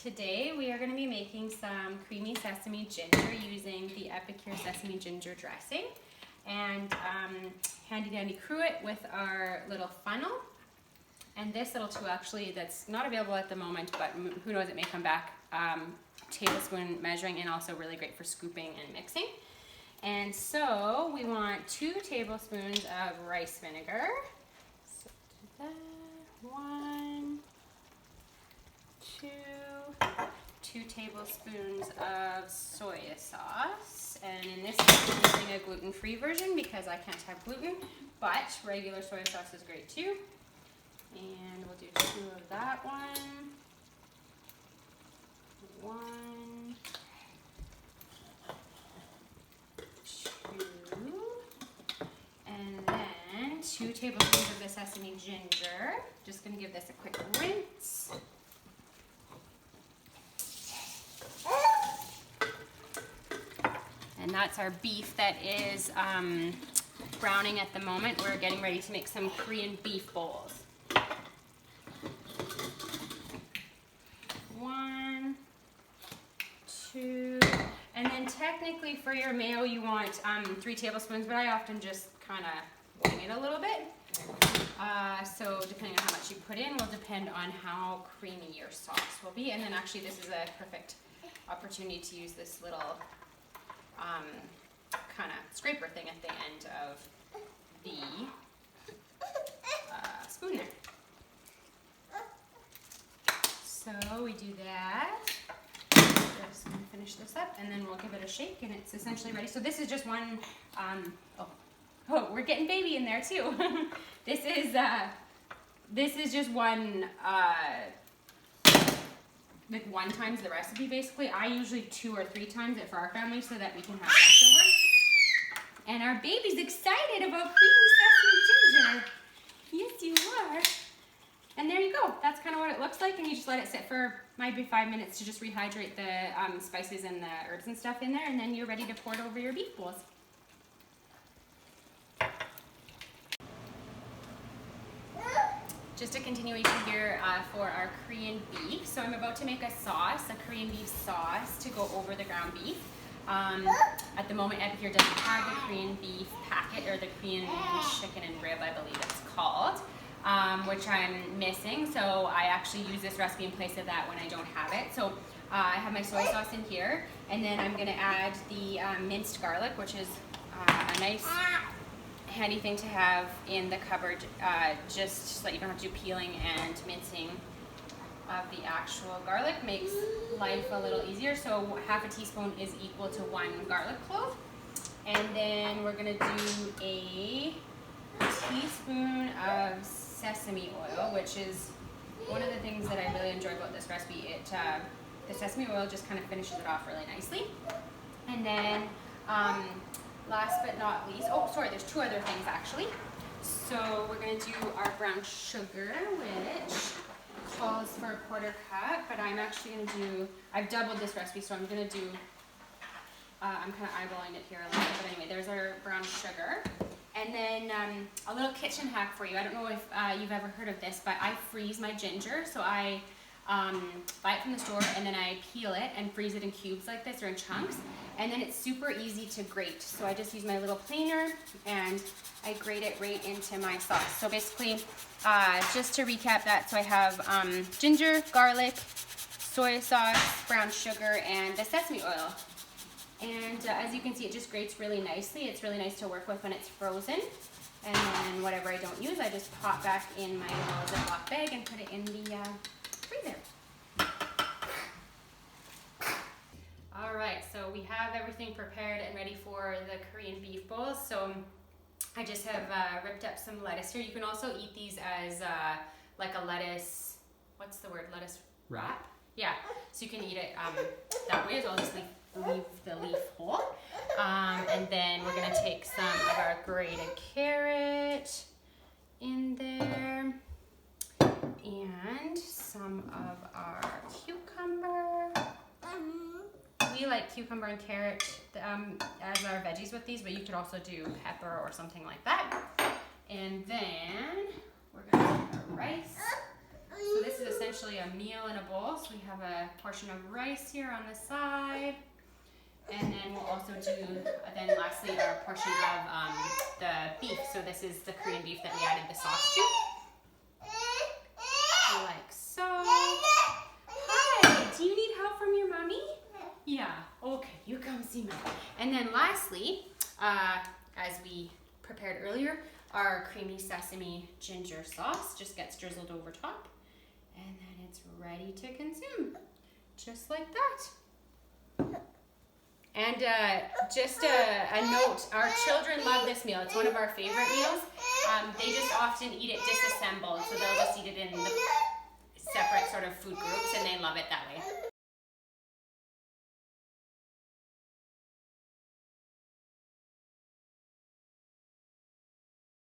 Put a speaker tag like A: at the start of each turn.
A: Today we are going to be making some creamy sesame ginger using the Epicure Sesame Ginger dressing and handy dandy cruet with our little funnel. And this little tool actually that's not available at the moment, but who knows, it may come back, tablespoon measuring, and also really great for scooping and mixing. And so we want 2 tablespoons of rice vinegar. So do that. 1, 2, 2 tablespoons of soy sauce. And in this case, I'm using a gluten-free version because I can't have gluten, but regular soy sauce is great too. And we'll do 2 of that one. 1, 2, and then 2 tablespoons of the sesame ginger. Just gonna give this a quick rinse. And that's our beef that is browning at the moment. We're getting ready to make some Korean beef bowls. 1, 2, and then technically for your mayo you want 3 tablespoons, but I often just kind of wing it a little bit. So depending on how much you put in will depend on how creamy your sauce will be. And then actually this is a perfect opportunity to use this little kind of scraper thing at the end of the spoon there. So we do that. Just gonna finish this up, and then we'll give it a shake, and it's essentially ready. So this is just one. Oh, we're getting baby in there too. This is just one. Like 1 times the recipe basically. I usually 2 or 3 times it for our family so that we can have leftovers. And our baby's excited about creamy sesame ginger. Yes, you are. And there you go. That's kind of what it looks like, and you just let it sit for maybe 5 minutes to just rehydrate the spices and the herbs and stuff in there, and then you're ready to pour it over your beef bowls. Just a continuation here for our Korean beef. So I'm about to make a sauce, a Korean beef sauce to go over the ground beef. At the moment, Epicure doesn't have the Korean beef packet, or the Korean chicken and rib, I believe it's called, which I'm missing. So I actually use this recipe in place of that when I don't have it. So I have my soy sauce in here, and then I'm gonna add the minced garlic, which is a nice handy thing to have in the cupboard, just so that you don't have to do peeling and mincing of the actual garlic. Makes life a little easier. So half a teaspoon is equal to 1 garlic clove. And then we're gonna do a teaspoon of sesame oil, which is one of the things that I really enjoy about this recipe. The sesame oil just kind of finishes it off really nicely. And then last but not least, oh sorry, there's 2 other things actually. So we're gonna do our brown sugar, which calls for a 1/4 cup, but I'm actually gonna do, I've doubled this recipe, so I'm gonna do, I'm kind of eyeballing it here a little bit, but anyway, there's our brown sugar. And then a little kitchen hack for you. I don't know if you've ever heard of this, but I freeze my ginger. So I buy it from the store, and then I peel it and freeze it in cubes like this, or in chunks. And then it's super easy to grate. So I just use my little planer and I grate it right into my sauce. So basically, just to recap that, so I have ginger, garlic, soy sauce, brown sugar, and the sesame oil. And as you can see, it just grates really nicely. It's really nice to work with when it's frozen. And then whatever I don't use, I just pop back in my little Ziploc bag and put it in the freezer. All right, so we have everything prepared and ready for the Korean beef bowls. So I just have ripped up some lettuce here. You can also eat these as like a lettuce, what's the word, lettuce wrap? Yeah, so you can eat it that way as well. Just leave the leaf whole. And then we're gonna take some of our grated carrot in there, and some of our cucumber. We like cucumber and carrot as our veggies with these, but you could also do pepper or something like that. And then we're gonna put our rice So this is essentially a meal in a bowl. So we have a portion of rice here on the side. And then we'll also do, then lastly, our portion of the beef. So this is the Korean beef that we added the sauce to. Like so. Hi, do you need help from your mommy? Yeah, okay, you come see me. And then lastly, as we prepared earlier, our creamy sesame ginger sauce just gets drizzled over top. And then it's ready to consume, just like that. And just a note, our children love this meal. It's one of our favorite meals. They just often eat it disassembled, so they'll just eat it in the separate sort of food groups, and they love it that way.